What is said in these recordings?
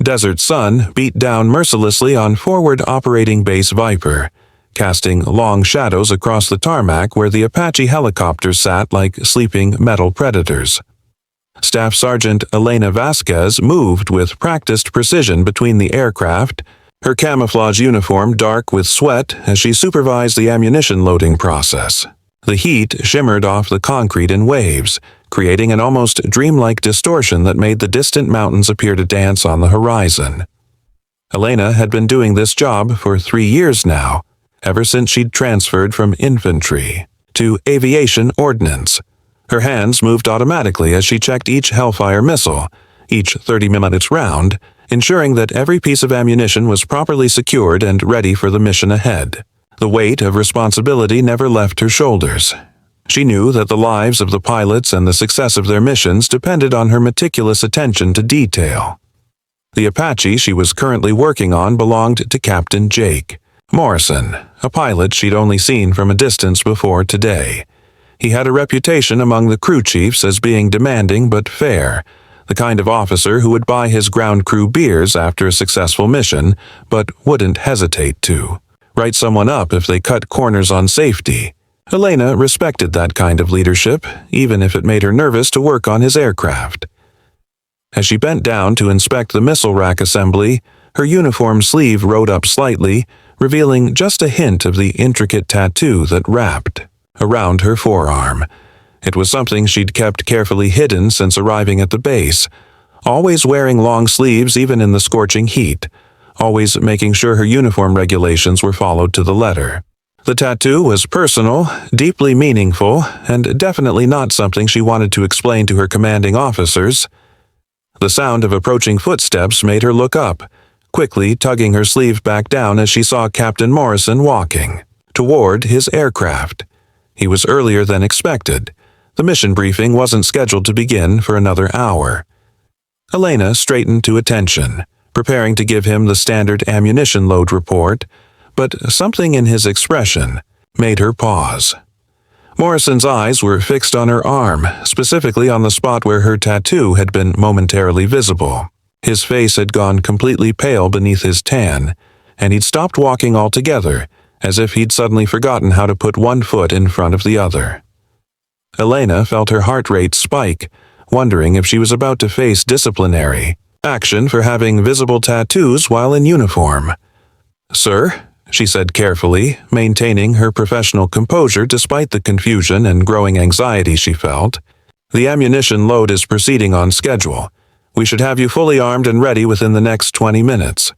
Desert Sun beat down mercilessly on forward operating base Viper, casting long shadows across the tarmac where the Apache helicopters sat like sleeping metal predators. Staff Sergeant Elena Vasquez moved with practiced precision between the aircraft, her camouflage uniform dark with sweat as she supervised the ammunition loading process. The heat shimmered off the concrete in waves, creating an almost dreamlike distortion that made the distant mountains appear to dance on the horizon. Elena had been doing this job for 3 years now, ever since she'd transferred from infantry to aviation ordnance. Her hands moved automatically as she checked each Hellfire missile, each 30-minute round, ensuring that every piece of ammunition was properly secured and ready for the mission ahead. The weight of responsibility never left her shoulders. She knew that the lives of the pilots and the success of their missions depended on her meticulous attention to detail. The Apache she was currently working on belonged to Captain Jake Morrison, a pilot she'd only seen from a distance before today. He had a reputation among the crew chiefs as being demanding but fair, the kind of officer who would buy his ground crew beers after a successful mission, but wouldn't hesitate to write someone up if they cut corners on safety. Elena respected that kind of leadership, even if it made her nervous to work on his aircraft. As she bent down to inspect the missile rack assembly, her uniform sleeve rode up slightly, revealing just a hint of the intricate tattoo that wrapped around her forearm. It was something she'd kept carefully hidden since arriving at the base, always wearing long sleeves even in the scorching heat, always making sure her uniform regulations were followed to the letter. The tattoo was personal, deeply meaningful, and definitely not something she wanted to explain to her commanding officers. The sound of approaching footsteps made her look up, quickly tugging her sleeve back down as she saw Captain Morrison walking toward his aircraft. He was earlier than expected. The mission briefing wasn't scheduled to begin for another hour. Elena straightened to attention, preparing to give him the standard ammunition load report, but something in his expression made her pause. Morrison's eyes were fixed on her arm, specifically on the spot where her tattoo had been momentarily visible. His face had gone completely pale beneath his tan, and he'd stopped walking altogether, as if he'd suddenly forgotten how to put one foot in front of the other. Elena felt her heart rate spike, wondering if she was about to face disciplinary action for having visible tattoos while in uniform. "Sir," she said carefully, maintaining her professional composure despite the confusion and growing anxiety she felt, "the ammunition load is proceeding on schedule. We should have you fully armed and ready within the next 20 minutes.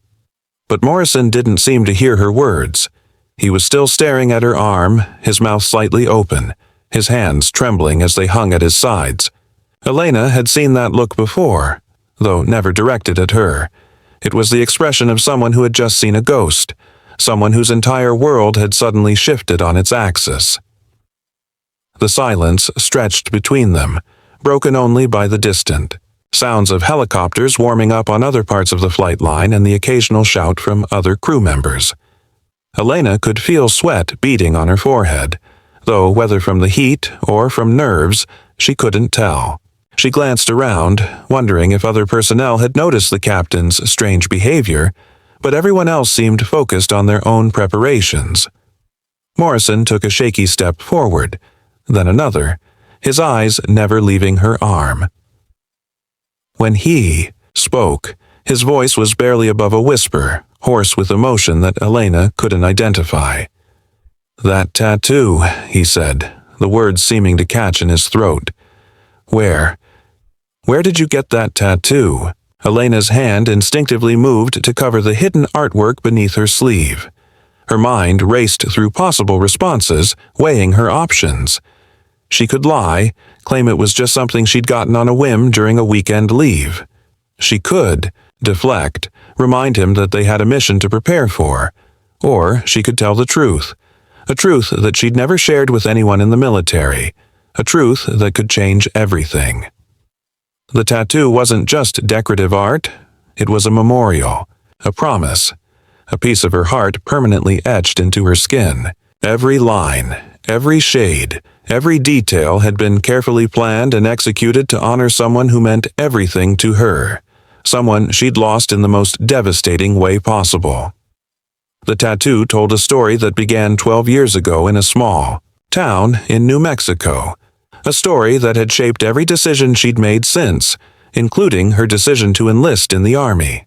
But Morrison didn't seem to hear her words. He was still staring at her arm, his mouth slightly open, his hands trembling as they hung at his sides. Elena had seen that look before, though never directed at her. It was the expression of someone who had just seen a ghost, someone whose entire world had suddenly shifted on its axis. The silence stretched between them, broken only by the distant sounds of helicopters warming up on other parts of the flight line and the occasional shout from other crew members. Elena could feel sweat beading on her forehead, though whether from the heat or from nerves, she couldn't tell. She glanced around, wondering if other personnel had noticed the captain's strange behavior, but everyone else seemed focused on their own preparations. Morrison took a shaky step forward, then another, his eyes never leaving her arm. When he spoke, his voice was barely above a whisper, hoarse with emotion that Elena couldn't identify. "That tattoo," he said, the words seeming to catch in his throat. Where did you get that tattoo?" Elena's hand instinctively moved to cover the hidden artwork beneath her sleeve. Her mind raced through possible responses, weighing her options. She could lie, claim it was just something she'd gotten on a whim during a weekend leave. She could deflect, remind him that they had a mission to prepare for. Or she could tell the truth, a truth that she'd never shared with anyone in the military, a truth that could change everything. The tattoo wasn't just decorative art, it was a memorial, a promise, a piece of her heart permanently etched into her skin. Every line, every shade, every detail had been carefully planned and executed to honor someone who meant everything to her, someone she'd lost in the most devastating way possible. The tattoo told a story that began 12 years ago in a small town in New Mexico, a story that had shaped every decision she'd made since, including her decision to enlist in the Army.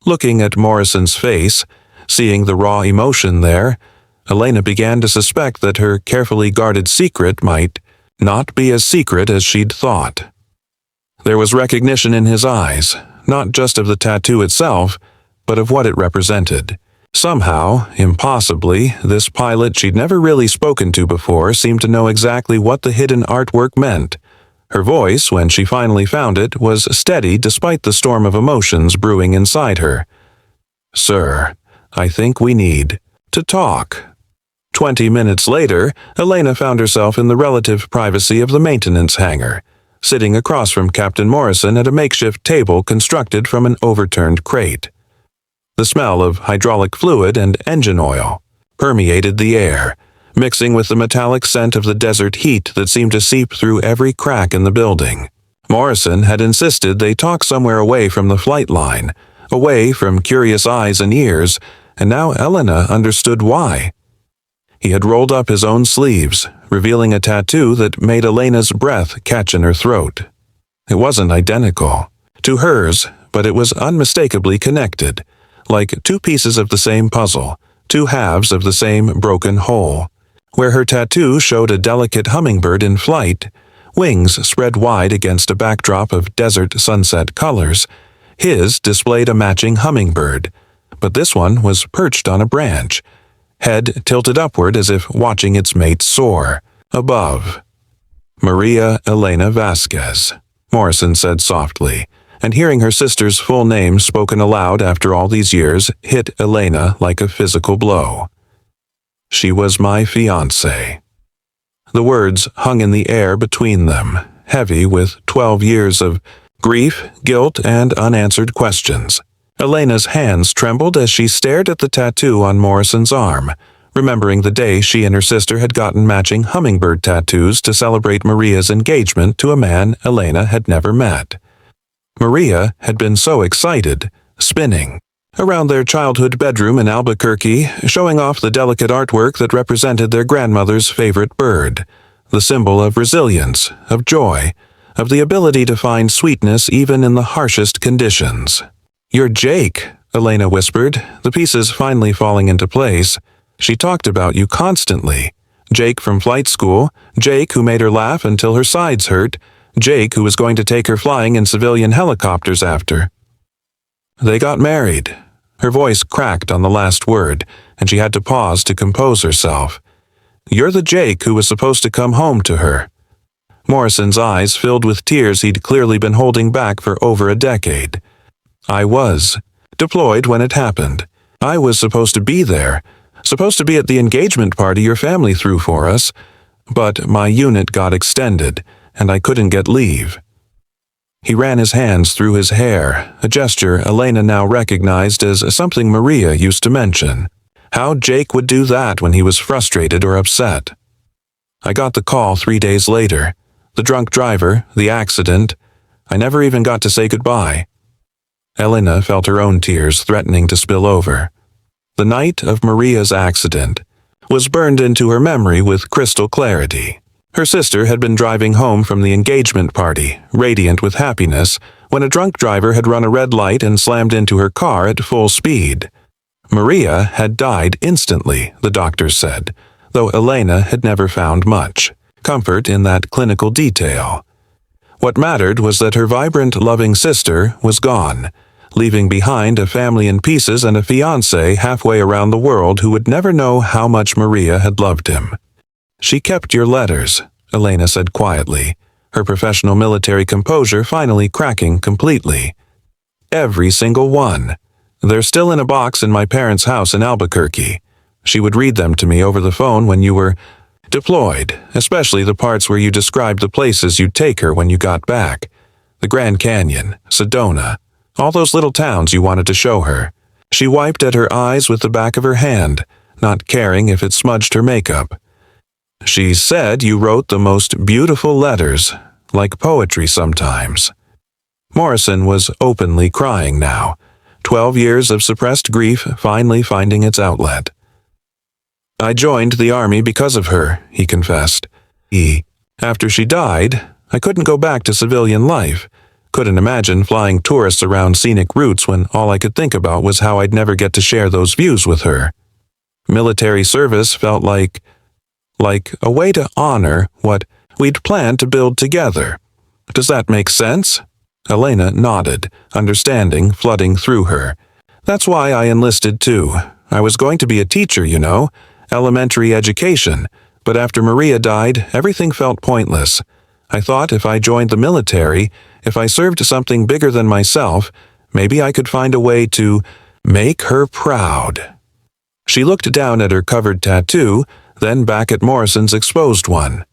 Looking at Morrison's face, seeing the raw emotion there, Elena began to suspect that her carefully guarded secret might not be as secret as she'd thought. There was recognition in his eyes, not just of the tattoo itself, but of what it represented. Somehow, impossibly, this pilot she'd never really spoken to before seemed to know exactly what the hidden artwork meant. Her voice, when she finally found it, was steady despite the storm of emotions brewing inside her. "Sir, I think we need to talk." 20 minutes later, Elena found herself in the relative privacy of the maintenance hangar, sitting across from Captain Morrison at a makeshift table constructed from an overturned crate. The smell of hydraulic fluid and engine oil permeated the air, mixing with the metallic scent of the desert heat that seemed to seep through every crack in the building. Morrison had insisted they talk somewhere away from the flight line, away from curious eyes and ears, and now Elena understood why. He had rolled up his own sleeves, revealing a tattoo that made Elena's breath catch in her throat. It wasn't identical to hers, but it was unmistakably connected, like two pieces of the same puzzle, two halves of the same broken whole. Where her tattoo showed a delicate hummingbird in flight, wings spread wide against a backdrop of desert sunset colors, his displayed a matching hummingbird, but this one was perched on a branch, head tilted upward as if watching its mate soar. Above. "Maria Elena Vasquez," Morrison said softly, and hearing her sister's full name spoken aloud after all these years hit Elena like a physical blow. "She was my fiancée." The words hung in the air between them, heavy with 12 years of grief, guilt, and unanswered questions. Elena's hands trembled as she stared at the tattoo on Morrison's arm, remembering the day she and her sister had gotten matching hummingbird tattoos to celebrate Maria's engagement to a man Elena had never met. Maria had been so excited, spinning around their childhood bedroom in Albuquerque, showing off the delicate artwork that represented their grandmother's favorite bird, the symbol of resilience, of joy, of the ability to find sweetness even in the harshest conditions. "You're Jake," Elena whispered, the pieces finally falling into place. "She talked about you constantly. Jake from flight school, Jake who made her laugh until her sides hurt, Jake who was going to take her flying in civilian helicopters after." They got married. Her voice cracked on the last word, and she had to pause to compose herself. "You're the Jake who was supposed to come home to her." Morrison's eyes filled with tears he'd clearly been holding back for over a decade. "I was deployed when it happened. I was supposed to be there, supposed to be at the engagement party your family threw for us, but my unit got extended, and I couldn't get leave." He ran his hands through his hair, a gesture Elena now recognized as something Maria used to mention. How Jake would do that when he was frustrated or upset. "I got the call 3 days later. The drunk driver, the accident. I never even got to say goodbye." Elena felt her own tears threatening to spill over. The night of Maria's accident was burned into her memory with crystal clarity. Her sister had been driving home from the engagement party, radiant with happiness, when a drunk driver had run a red light and slammed into her car at full speed. Maria had died instantly, the doctors said, though Elena had never found much comfort in that clinical detail. What mattered was that her vibrant, loving sister was gone, leaving behind a family in pieces and a fiancé halfway around the world who would never know how much Maria had loved him. "She kept your letters," Elena said quietly, her professional military composure finally cracking completely. "Every single one. They're still in a box in my parents' house in Albuquerque. She would read them to me over the phone when you were deployed, especially the parts where you described the places you'd take her when you got back. The Grand Canyon, Sedona, all those little towns you wanted to show her." She wiped at her eyes with the back of her hand, not caring if it smudged her makeup. "She said you wrote the most beautiful letters, like poetry sometimes." Morrison was openly crying now. 12 years of suppressed grief finally finding its outlet. "I joined the army because of her," he confessed. "After she died, I couldn't go back to civilian life. Couldn't imagine flying tourists around scenic routes when all I could think about was how I'd never get to share those views with her. Military service felt like a way to honor what we'd planned to build together. Does that make sense?" Elena nodded, understanding flooding through her. "That's why I enlisted too. I was going to be a teacher, elementary education, but after Maria died, everything felt pointless. I thought if I joined the military, if I served something bigger than myself, maybe I could find a way to make her proud." She looked down at her covered tattoo, then back at Morrison's exposed one.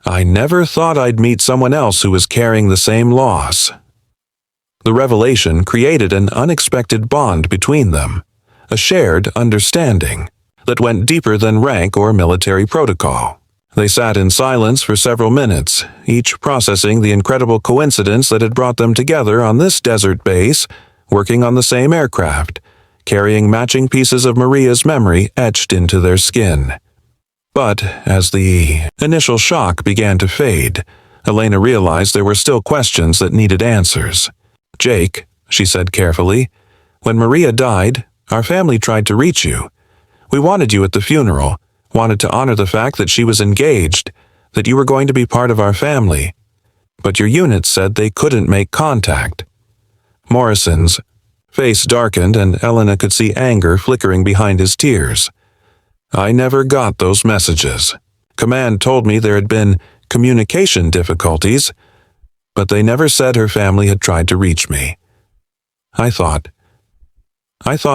"I never thought I'd meet someone else who was carrying the same loss." The revelation created an unexpected bond between them, a shared understanding that went deeper than rank or military protocol. They sat in silence for several minutes, each processing the incredible coincidence that had brought them together on this desert base, working on the same aircraft, carrying matching pieces of Maria's memory etched into their skin. But as the initial shock began to fade, Elena realized there were still questions that needed answers. "Jake," she said carefully, "when Maria died, our family tried to reach you. We wanted you at the funeral, wanted to honor the fact that she was engaged, that you were going to be part of our family. But your unit said they couldn't make contact." Morrison's face darkened and Elena could see anger flickering behind his tears. "I never got those messages. Command told me there had been communication difficulties, but they never said her family had tried to reach me. I thought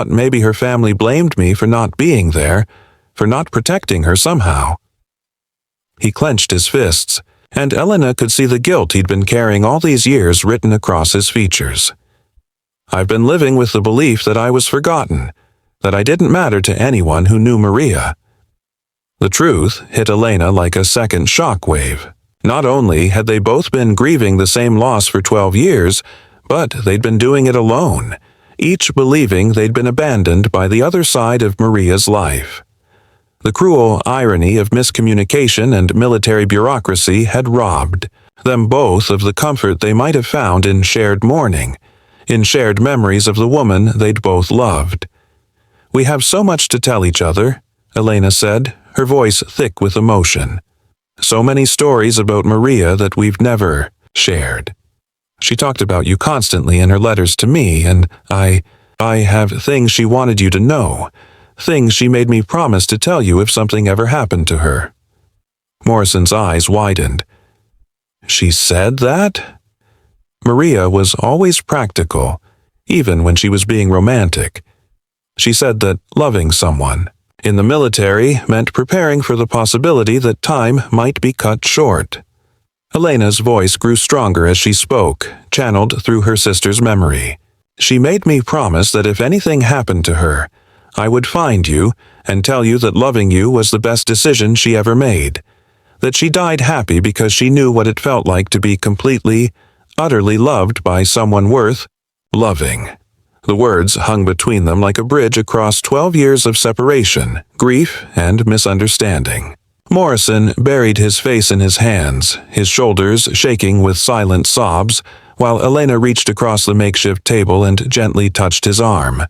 maybe her family blamed me for not being there, for not protecting her somehow." He clenched his fists, and Elena could see the guilt he'd been carrying all these years written across his features. "I've been living with the belief that I was forgotten, that I didn't matter to anyone who knew Maria." The truth hit Elena like a second shockwave. Not only had they both been grieving the same loss for 12 years, but they'd been doing it alone, each believing they'd been abandoned by the other side of Maria's life. The cruel irony of miscommunication and military bureaucracy had robbed them both of the comfort they might have found in shared mourning, in shared memories of the woman they'd both loved. "We have so much to tell each other," Elena said, her voice thick with emotion. "So many stories about Maria that we've never shared. She talked about you constantly in her letters to me, and I have things she wanted you to know, things she made me promise to tell you if something ever happened to her." Morrison's eyes widened. "She said that?" Maria was always practical, even when she was being romantic. She said that loving someone in the military meant preparing for the possibility that time might be cut short. Elena's voice grew stronger as she spoke, channeled through her sister's memory. "She made me promise that if anything happened to her, I would find you and tell you that loving you was the best decision she ever made. That she died happy because she knew what it felt like to be completely, utterly loved by someone worth loving." The words hung between them like a bridge across 12 years of separation, grief, and misunderstanding. Morrison buried his face in his hands, his shoulders shaking with silent sobs, while Elena reached across the makeshift table and gently touched his arm.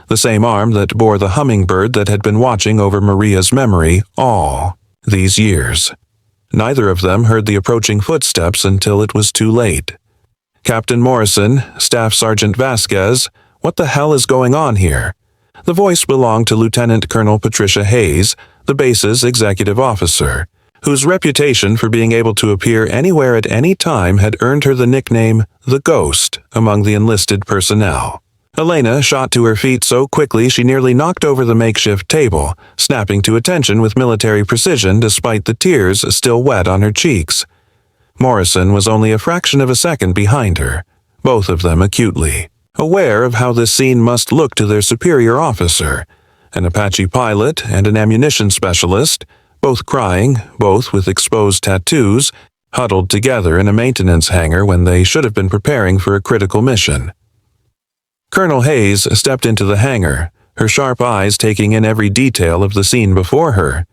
The same arm that bore the hummingbird that had been watching over Maria's memory all these years. Neither of them heard the approaching footsteps until it was too late. "Captain Morrison, Staff Sergeant Vasquez, what the hell is going on here?" The voice belonged to Lieutenant Colonel Patricia Hayes, the base's executive officer, whose reputation for being able to appear anywhere at any time had earned her the nickname the Ghost among the enlisted personnel. Elena shot to her feet so quickly she nearly knocked over the makeshift table, snapping to attention with military precision despite the tears still wet on her cheeks. Morrison was only a fraction of a second behind her, both of them acutely aware of how this scene must look to their superior officer, an Apache pilot and an ammunition specialist, both crying, both with exposed tattoos, huddled together in a maintenance hangar when they should have been preparing for a critical mission. Colonel Hayes stepped into the hangar, her sharp eyes taking in every detail of the scene before her.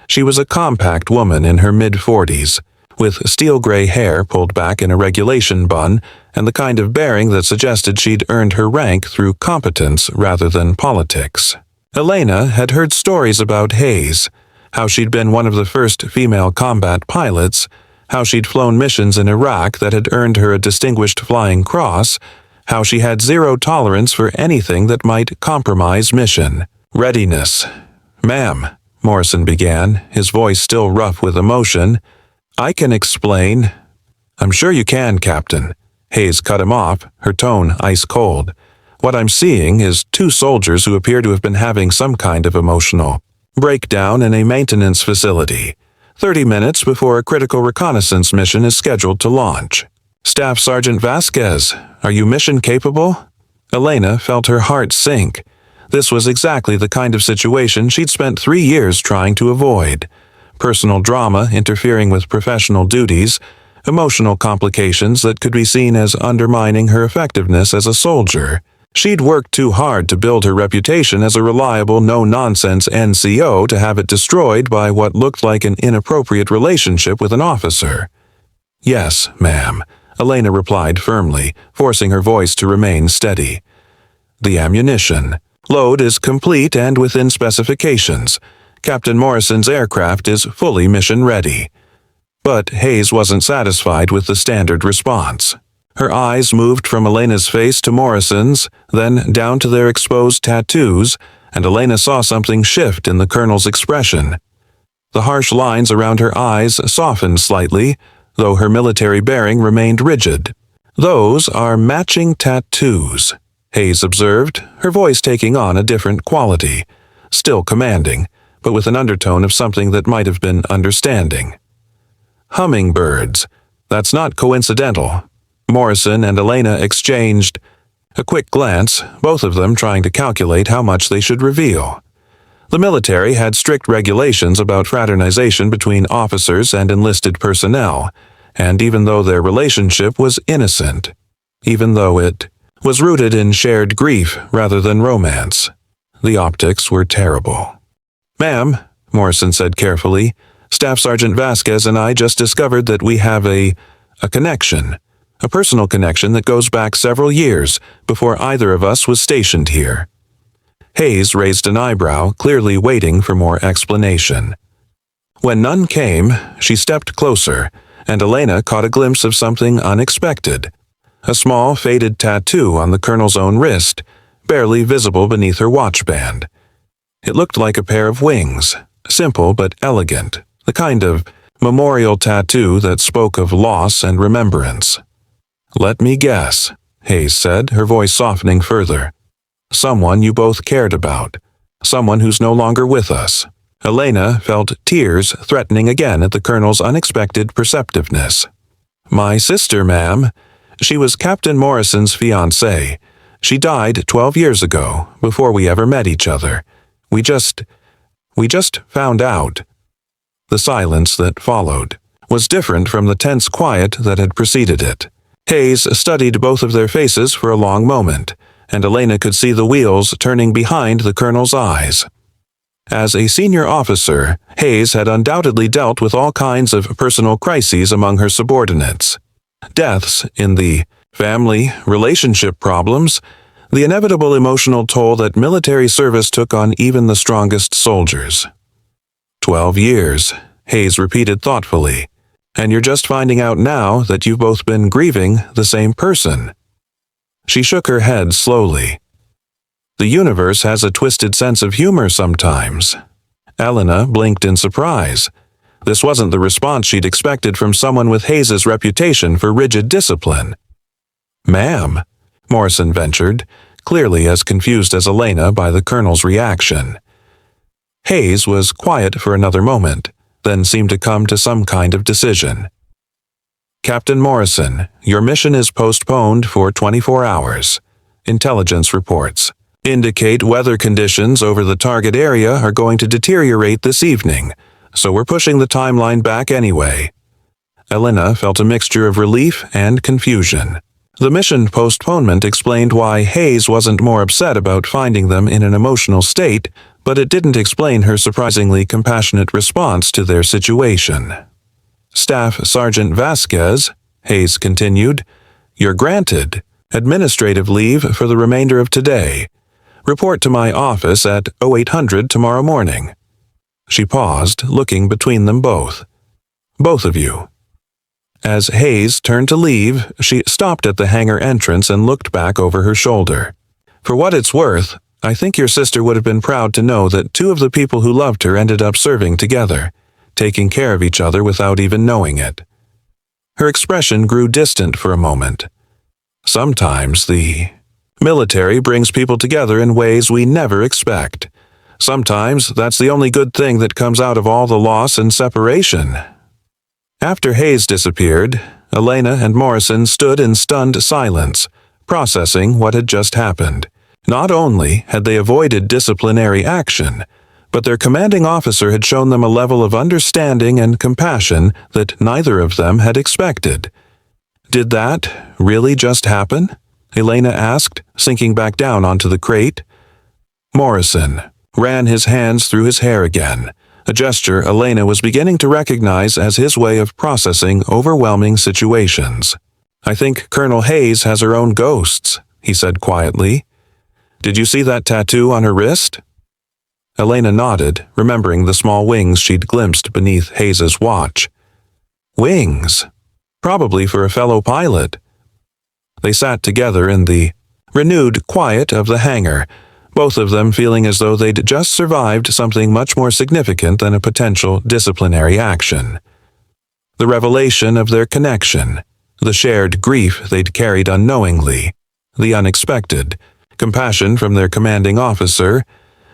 She was a compact woman in her mid-40s, with steel-gray hair pulled back in a regulation bun and the kind of bearing that suggested she'd earned her rank through competence rather than politics. Elena had heard stories about Hayes, how she'd been one of the first female combat pilots, how she'd flown missions in Iraq that had earned her a Distinguished Flying Cross, how she had zero tolerance for anything that might compromise mission. Readiness. "Ma'am," Morrison began, his voice still rough with emotion. "I can explain." "I'm sure you can, Captain." Hayes cut him off, her tone ice cold. "What I'm seeing is two soldiers who appear to have been having some kind of emotional breakdown in a maintenance facility, 30 minutes before a critical reconnaissance mission is scheduled to launch. Staff Sergeant Vasquez, are you mission capable?" Elena felt her heart sink. This was exactly the kind of situation she'd spent 3 years trying to avoid. Personal drama interfering with professional duties, emotional complications that could be seen as undermining her effectiveness as a soldier. She'd worked too hard to build her reputation as a reliable, no-nonsense NCO to have it destroyed by what looked like an inappropriate relationship with an officer. "Yes, ma'am," Elena replied firmly, forcing her voice to remain steady. "The ammunition. Load is complete and within specifications. Captain Morrison's aircraft is fully mission-ready." But Hayes wasn't satisfied with the standard response. Her eyes moved from Elena's face to Morrison's, then down to their exposed tattoos, and Elena saw something shift in the colonel's expression. The harsh lines around her eyes softened slightly, though her military bearing remained rigid. "Those are matching tattoos," Hayes observed, her voice taking on a different quality, still commanding, but with an undertone of something that might have been understanding. "Hummingbirds. That's not coincidental." Morrison and Elena exchanged a quick glance, both of them trying to calculate how much they should reveal. The military had strict regulations about fraternization between officers and enlisted personnel, and even though their relationship was innocent, even though it was rooted in shared grief rather than romance, the optics were terrible. "Ma'am," Morrison said carefully, "Staff Sergeant Vasquez and I just discovered that we have a connection, a personal connection that goes back several years before either of us was stationed here." Hayes raised an eyebrow, clearly waiting for more explanation. When none came, she stepped closer, and Elena caught a glimpse of something unexpected. A small, faded tattoo on the colonel's own wrist, barely visible beneath her watchband. It looked like a pair of wings, simple but elegant, the kind of memorial tattoo that spoke of loss and remembrance. "Let me guess," Hayes said, her voice softening further. "Someone you both cared about. Someone who's no longer with us." Elena felt tears threatening again at the colonel's unexpected perceptiveness. "My sister, ma'am. She was Captain Morrison's fiancée. She died 12 years ago, before we ever met each other. We just found out." The silence that followed was different from the tense quiet that had preceded it. Hayes studied both of their faces for a long moment, and Elena could see the wheels turning behind the colonel's eyes. As a senior officer, Hayes had undoubtedly dealt with all kinds of personal crises among her subordinates. Deaths in the family, relationship problems, the inevitable emotional toll that military service took on even the strongest soldiers. 12 years, Hayes repeated thoughtfully, and you're just finding out now that you've both been grieving the same person. She shook her head slowly. The universe has a twisted sense of humor sometimes. Elena blinked in surprise. This wasn't the response she'd expected from someone with Hayes's reputation for rigid discipline. "Ma'am," Morrison ventured, clearly as confused as Elena by the colonel's reaction. Hayes was quiet for another moment, then seemed to come to some kind of decision. "Captain Morrison, your mission is postponed for 24 hours. Intelligence reports indicate weather conditions over the target area are going to deteriorate this evening, so we're pushing the timeline back anyway." Elena felt a mixture of relief and confusion. The mission postponement explained why Hayes wasn't more upset about finding them in an emotional state, but it didn't explain her surprisingly compassionate response to their situation. Staff Sergeant Vasquez, Hayes continued, "You're granted administrative leave for the remainder of today. Report to my office at 0800 tomorrow morning." She paused, looking between them both. "Both of you." As Hayes turned to leave, she stopped at the hangar entrance and looked back over her shoulder. "For what it's worth, I think your sister would have been proud to know that two of the people who loved her ended up serving together, taking care of each other without even knowing it." Her expression grew distant for a moment. "Sometimes the military brings people together in ways we never expect. Sometimes that's the only good thing that comes out of all the loss and separation." After Hayes disappeared, Elena and Morrison stood in stunned silence, processing what had just happened. Not only had they avoided disciplinary action, but their commanding officer had shown them a level of understanding and compassion that neither of them had expected. "Did that really just happen?" Elena asked, sinking back down onto the crate. Morrison ran his hands through his hair again, a gesture Elena was beginning to recognize as his way of processing overwhelming situations. "I think Colonel Hayes has her own ghosts," he said quietly. "Did you see that tattoo on her wrist?" Elena nodded, remembering the small wings she'd glimpsed beneath Hayes's watch. Wings. Probably for a fellow pilot. They sat together in the renewed quiet of the hangar, both of them feeling as though they'd just survived something much more significant than a potential disciplinary action. The revelation of their connection, the shared grief they'd carried unknowingly, the unexpected, compassion from their commanding officer,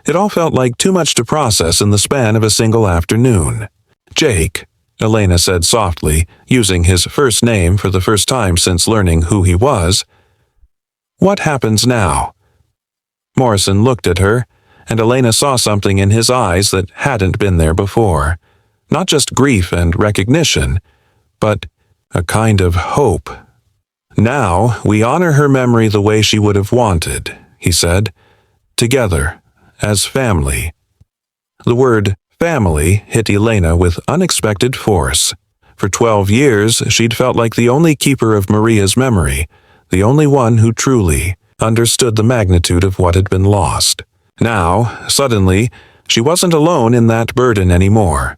it all felt like too much to process in the span of a single afternoon. "Jake," Elena said softly, using his first name for the first time since learning who he was. "What happens now?" Morrison looked at her, and Elena saw something in his eyes that hadn't been there before. Not just grief and recognition, but a kind of hope. "Now we honor her memory the way she would have wanted," he said. "Together, as family." The word family hit Elena with unexpected force. For 12 years, she'd felt like the only keeper of Maria's memory, the only one who truly understood the magnitude of what had been lost. Now, suddenly, she wasn't alone in that burden anymore.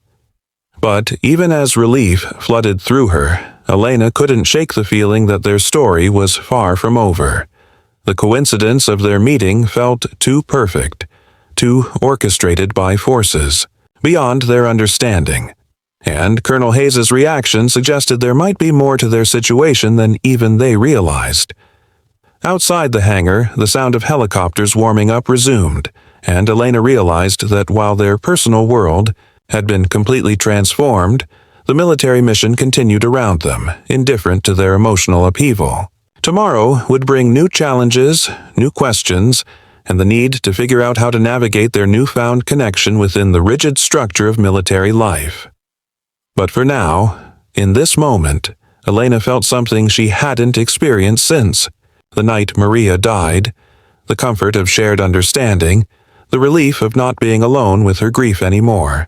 But even as relief flooded through her, Elena couldn't shake the feeling that their story was far from over. The coincidence of their meeting felt too perfect, too orchestrated by forces beyond their understanding, and Colonel Hayes's reaction suggested there might be more to their situation than even they realized. Outside the hangar, the sound of helicopters warming up resumed, and Elena realized that while their personal world had been completely transformed, the military mission continued around them, indifferent to their emotional upheaval. Tomorrow would bring new challenges, new questions, and the need to figure out how to navigate their newfound connection within the rigid structure of military life. But for now, in this moment, Elena felt something she hadn't experienced since the night Maria died, the comfort of shared understanding, the relief of not being alone with her grief anymore.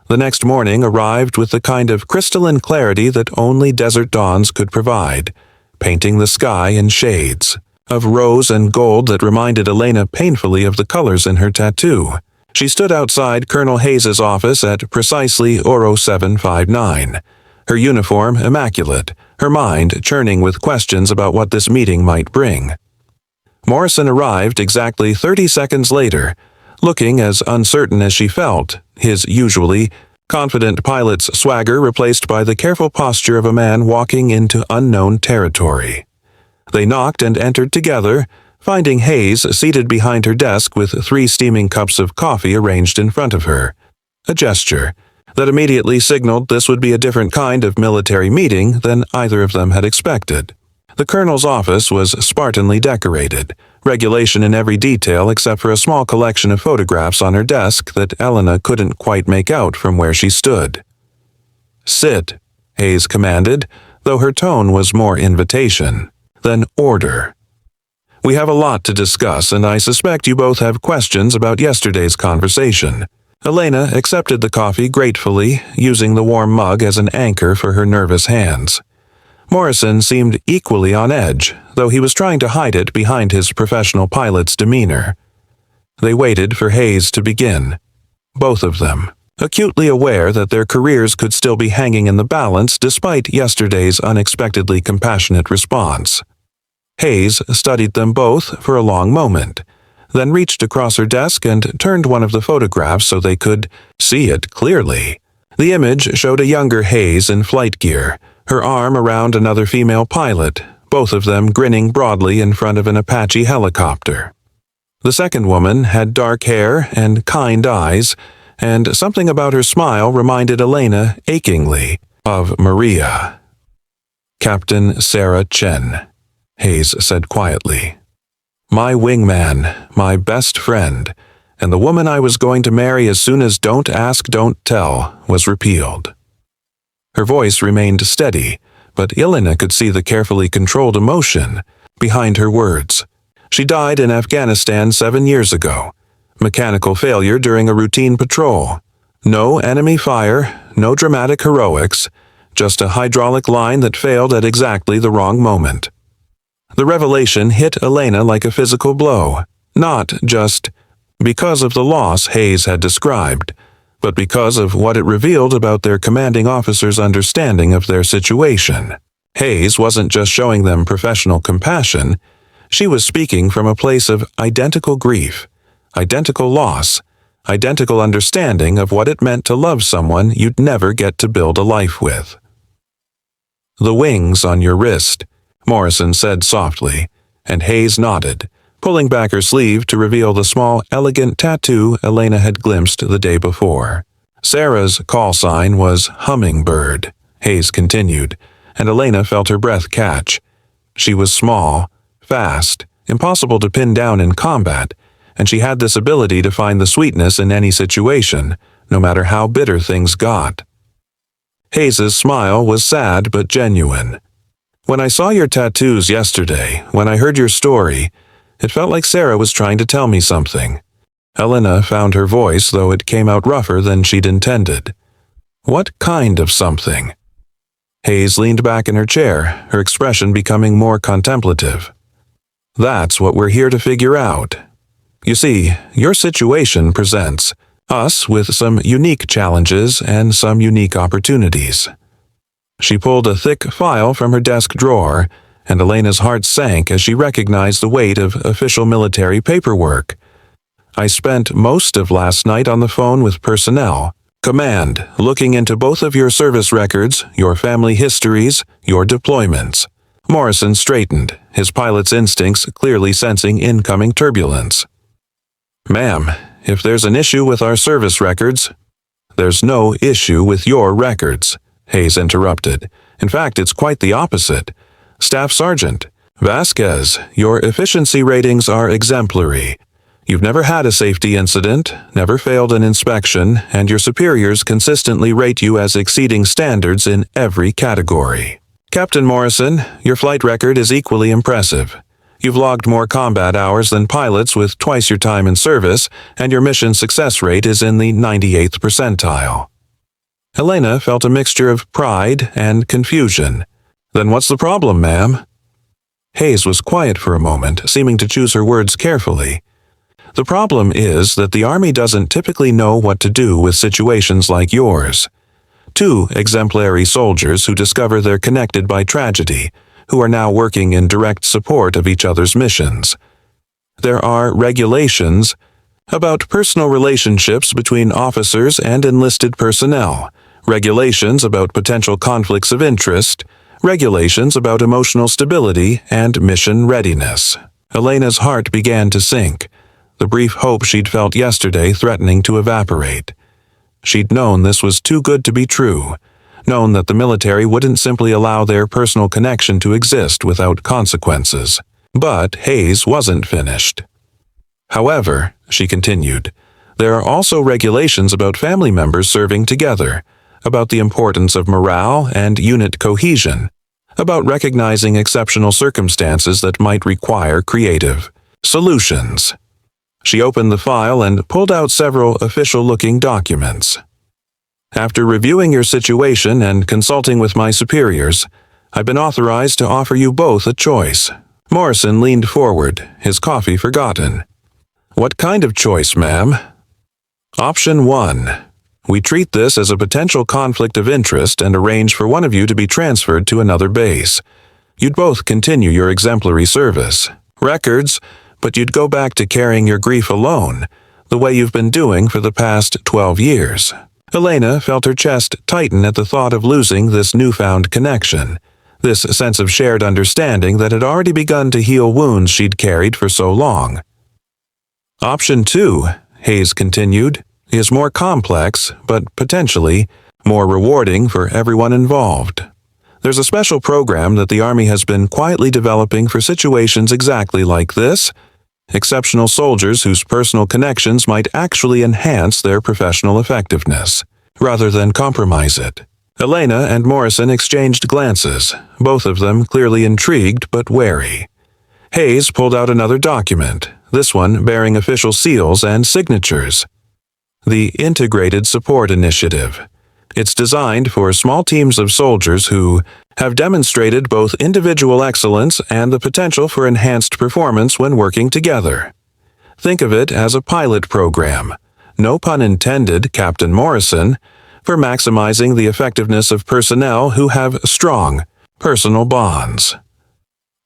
The next morning arrived with the kind of crystalline clarity that only desert dawns could provide, painting the sky in shades of rose and gold that reminded Elena painfully of the colors in her tattoo. She stood outside Colonel Hayes's office at precisely 0759, her uniform immaculate, her mind churning with questions about what this meeting might bring. Morrison arrived exactly 30 seconds later, looking as uncertain as she felt, his usually confident pilot's swagger replaced by the careful posture of a man walking into unknown territory. They knocked and entered together, finding Hayes seated behind her desk with 3 steaming cups of coffee arranged in front of her, a gesture that immediately signaled this would be a different kind of military meeting than either of them had expected. The colonel's office was spartanly decorated, regulation in every detail except for a small collection of photographs on her desk that Elena couldn't quite make out from where she stood. "Sit," Hayes commanded, though her tone was more invitation than order. We have a lot to discuss, and I suspect you both have questions about yesterday's conversation. Elena accepted the coffee gratefully, using the warm mug as an anchor for her nervous hands. Morrison seemed equally on edge, though he was trying to hide it behind his professional pilot's demeanor. They waited for Hayes to begin. Both of them, acutely aware that their careers could still be hanging in the balance despite yesterday's unexpectedly compassionate response. Hayes studied them both for a long moment, then reached across her desk and turned one of the photographs so they could see it clearly. The image showed a younger Hayes in flight gear, her arm around another female pilot, both of them grinning broadly in front of an Apache helicopter. The second woman had dark hair and kind eyes, and something about her smile reminded Elena achingly of Maria. "Captain Sarah Chen," Hayes said quietly. "My wingman, my best friend, and the woman I was going to marry as soon as Don't Ask, Don't Tell was repealed." Her voice remained steady, but Elena could see the carefully controlled emotion behind her words. She died in Afghanistan 7 years ago. Mechanical failure during a routine patrol. No enemy fire, no dramatic heroics, just a hydraulic line that failed at exactly the wrong moment. The revelation hit Elena like a physical blow, not just because of the loss Hayes had described, but because of what it revealed about their commanding officer's understanding of their situation. Hayes wasn't just showing them professional compassion, she was speaking from a place of identical grief, identical loss, identical understanding of what it meant to love someone you'd never get to build a life with. "The wings on your wrist," Morrison said softly, and Hayes nodded, pulling back her sleeve to reveal the small, elegant tattoo Elena had glimpsed the day before. Sarah's call sign was Hummingbird, Hayes continued, and Elena felt her breath catch. She was small, fast, impossible to pin down in combat, and she had this ability to find the sweetness in any situation, no matter how bitter things got. Hayes's smile was sad but genuine. "When I saw your tattoos yesterday, when I heard your story, it felt like Sarah was trying to tell me something." Elena found her voice, though it came out rougher than she'd intended. "What kind of something?" Hayes leaned back in her chair, her expression becoming more contemplative. "That's what we're here to figure out. You see, your situation presents us with some unique challenges and some unique opportunities." She pulled a thick file from her desk drawer, and Elena's heart sank as she recognized the weight of official military paperwork. "I spent most of last night on the phone with personnel, command, looking into both of your service records, your family histories, your deployments." Morrison straightened, his pilot's instincts clearly sensing incoming turbulence. "Ma'am, if there's an issue with our service records—" "There's no issue with your records," Hayes interrupted. "In fact, it's quite the opposite. Staff Sergeant Vasquez, your efficiency ratings are exemplary. You've never had a safety incident, never failed an inspection, and your superiors consistently rate you as exceeding standards in every category. Captain Morrison, your flight record is equally impressive. You've logged more combat hours than pilots with twice your time in service, and your mission success rate is in the 98th percentile." Elena felt a mixture of pride and confusion. "Then what's the problem, ma'am?" Hayes was quiet for a moment, seeming to choose her words carefully. "The problem is that the Army doesn't typically know what to do with situations like yours. 2 exemplary soldiers who discover they're connected by tragedy, who are now working in direct support of each other's missions. There are regulations about personal relationships between officers and enlisted personnel, regulations about potential conflicts of interest, regulations about emotional stability and mission readiness." Elena's heart began to sink, the brief hope she'd felt yesterday threatening to evaporate. She'd known this was too good to be true, known that the military wouldn't simply allow their personal connection to exist without consequences. But Hayes wasn't finished. "However," she continued, "there are also regulations about family members serving together, about the importance of morale and unit cohesion, about recognizing exceptional circumstances that might require creative solutions. She opened the file and pulled out several official-looking documents. After reviewing your situation and consulting with my superiors, I've been authorized to offer you both a choice. Morrison leaned forward, his coffee forgotten. What kind of choice, ma'am? Option 1. We treat this as a potential conflict of interest and arrange for one of you to be transferred to another base. You'd both continue your exemplary service. Records, but you'd go back to carrying your grief alone, the way you've been doing for the past 12 years. Elena felt her chest tighten at the thought of losing this newfound connection, this sense of shared understanding that had already begun to heal wounds she'd carried for so long. Option 2, Hayes continued, is more complex, but potentially more rewarding for everyone involved. There's a special program that the Army has been quietly developing for situations exactly like this, exceptional soldiers whose personal connections might actually enhance their professional effectiveness, rather than compromise it. Elena and Morrison exchanged glances, both of them clearly intrigued but wary. Hayes pulled out another document, this one bearing official seals and signatures. The Integrated Support Initiative. It's designed for small teams of soldiers who have demonstrated both individual excellence and the potential for enhanced performance when working together. Think of it as a pilot program, no pun intended, Captain Morrison, for maximizing the effectiveness of personnel who have strong personal bonds.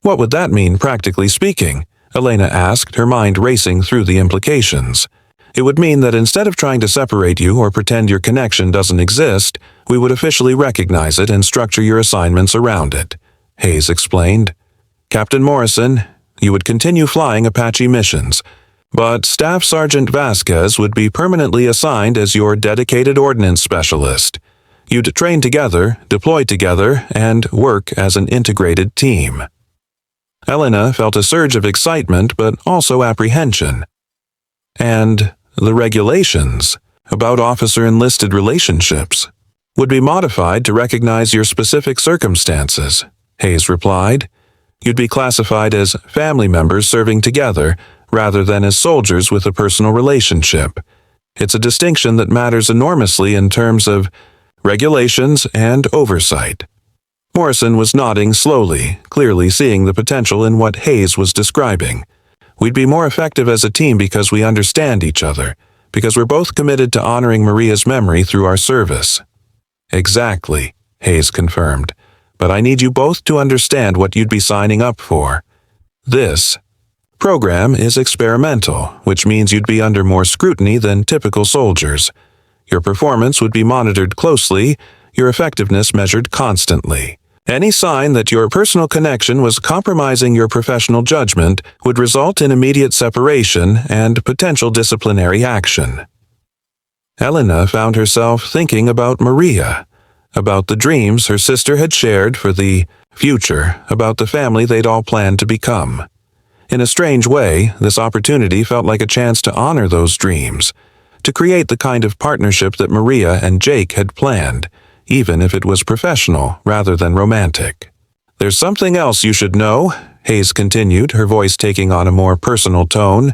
What would that mean, practically speaking? Elena asked, her mind racing through the implications. It would mean that instead of trying to separate you or pretend your connection doesn't exist, we would officially recognize it and structure your assignments around it, Hayes explained. Captain Morrison, you would continue flying Apache missions, but Staff Sergeant Vasquez would be permanently assigned as your dedicated ordnance specialist. You'd train together, deploy together, and work as an integrated team. Elena felt a surge of excitement but also apprehension. And the regulations about officer-enlisted relationships would be modified to recognize your specific circumstances, Hayes replied. You'd be classified as family members serving together rather than as soldiers with a personal relationship. It's a distinction that matters enormously in terms of regulations and oversight. Morrison was nodding slowly, clearly seeing the potential in what Hayes was describing. We'd be more effective as a team because we understand each other, because we're both committed to honoring Maria's memory through our service. Exactly, Hayes confirmed. But I need you both to understand what you'd be signing up for. This program is experimental, which means you'd be under more scrutiny than typical soldiers. Your performance would be monitored closely, your effectiveness measured constantly. Any sign that your personal connection was compromising your professional judgment would result in immediate separation and potential disciplinary action. Elena found herself thinking about Maria, about the dreams her sister had shared for the future, about the family they'd all planned to become. In a strange way, this opportunity felt like a chance to honor those dreams, to create the kind of partnership that Maria and Jake had planned, even if it was professional rather than romantic. There's something else you should know, Hayes continued, her voice taking on a more personal tone.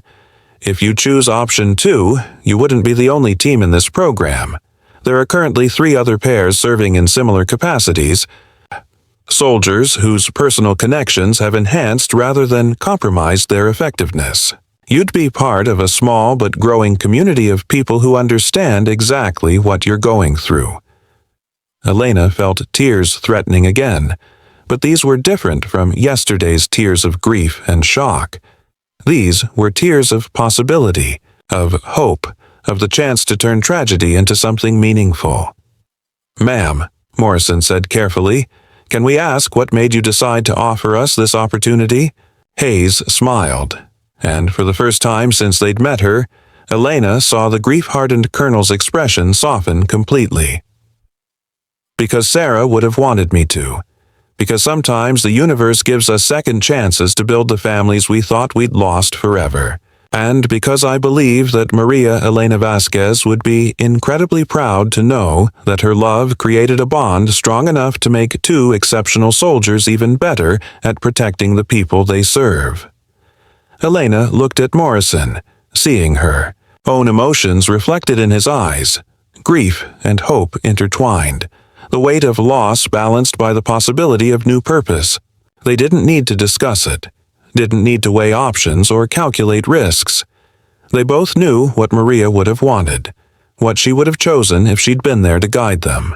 If you choose option 2, you wouldn't be the only team in this program. There are currently 3 other pairs serving in similar capacities, soldiers whose personal connections have enhanced rather than compromised their effectiveness. You'd be part of a small but growing community of people who understand exactly what you're going through. Elena felt tears threatening again, but these were different from yesterday's tears of grief and shock. These were tears of possibility, of hope, of the chance to turn tragedy into something meaningful. Ma'am, Morrison said carefully, can we ask what made you decide to offer us this opportunity? Hayes smiled, and for the first time since they'd met her, Elena saw the grief-hardened colonel's expression soften completely. Because Sarah would have wanted me to. Because sometimes the universe gives us second chances to build the families we thought we'd lost forever. And because I believe that Maria Elena Vasquez would be incredibly proud to know that her love created a bond strong enough to make two exceptional soldiers even better at protecting the people they serve. Elena looked at Morrison, seeing her own emotions reflected in his eyes, grief and hope intertwined, the weight of loss balanced by the possibility of new purpose. They didn't need to discuss it, didn't need to weigh options or calculate risks. They both knew what Maria would have wanted, what she would have chosen if she'd been there to guide them.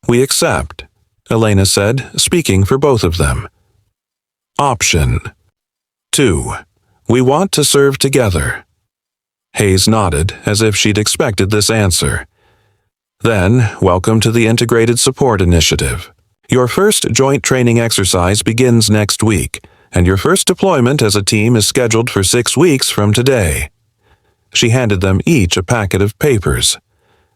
"We accept," Elena said, speaking for both of them. Option 2. We want to serve together. Hayes nodded, as if she'd expected this answer. Then, welcome to the Integrated Support Initiative. Your first joint training exercise begins next week, and your first deployment as a team is scheduled for 6 weeks from today. She handed them each a packet of papers.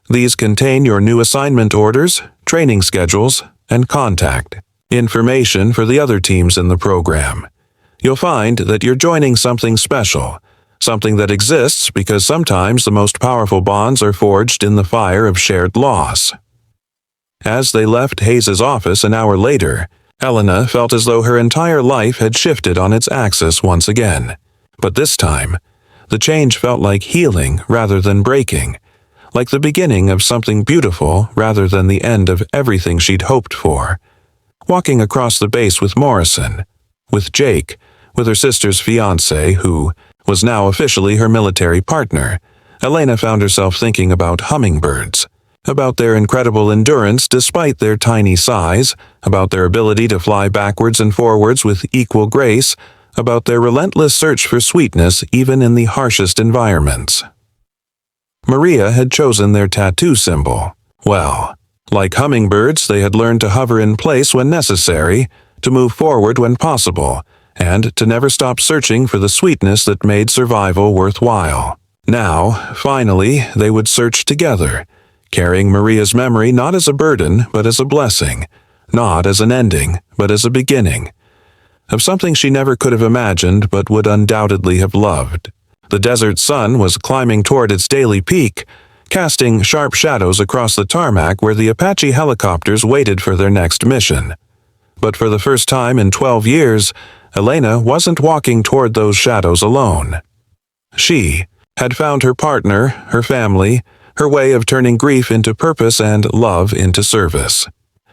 These contain your new assignment orders, training schedules, and contact information for the other teams in the program. You'll find that you're joining something special, something that exists because sometimes the most powerful bonds are forged in the fire of shared loss. As they left Hayes's office an hour later, Elena felt as though her entire life had shifted on its axis once again. But this time, the change felt like healing rather than breaking, like the beginning of something beautiful rather than the end of everything she'd hoped for. Walking across the base with Morrison, with Jake, with her sister's fiancé, who was now officially her military partner, Elena found herself thinking about hummingbirds, about their incredible endurance despite their tiny size, about their ability to fly backwards and forwards with equal grace, about their relentless search for sweetness even in the harshest environments. Maria had chosen their tattoo symbol. Well, like hummingbirds, they had learned to hover in place when necessary, to move forward when possible, and to never stop searching for the sweetness that made survival worthwhile. Now, finally, they would search together, carrying Maria's memory not as a burden, but as a blessing, not as an ending, but as a beginning, of something she never could have imagined but would undoubtedly have loved. The desert sun was climbing toward its daily peak, casting sharp shadows across the tarmac where the Apache helicopters waited for their next mission. But for the first time in 12 years, Elena wasn't walking toward those shadows alone. She had found her partner, her family, her way of turning grief into purpose and love into service.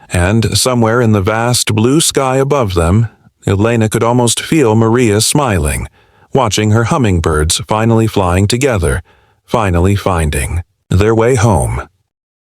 And somewhere in the vast blue sky above them, Elena could almost feel Maria smiling, watching her hummingbirds finally flying together, finally finding their way home.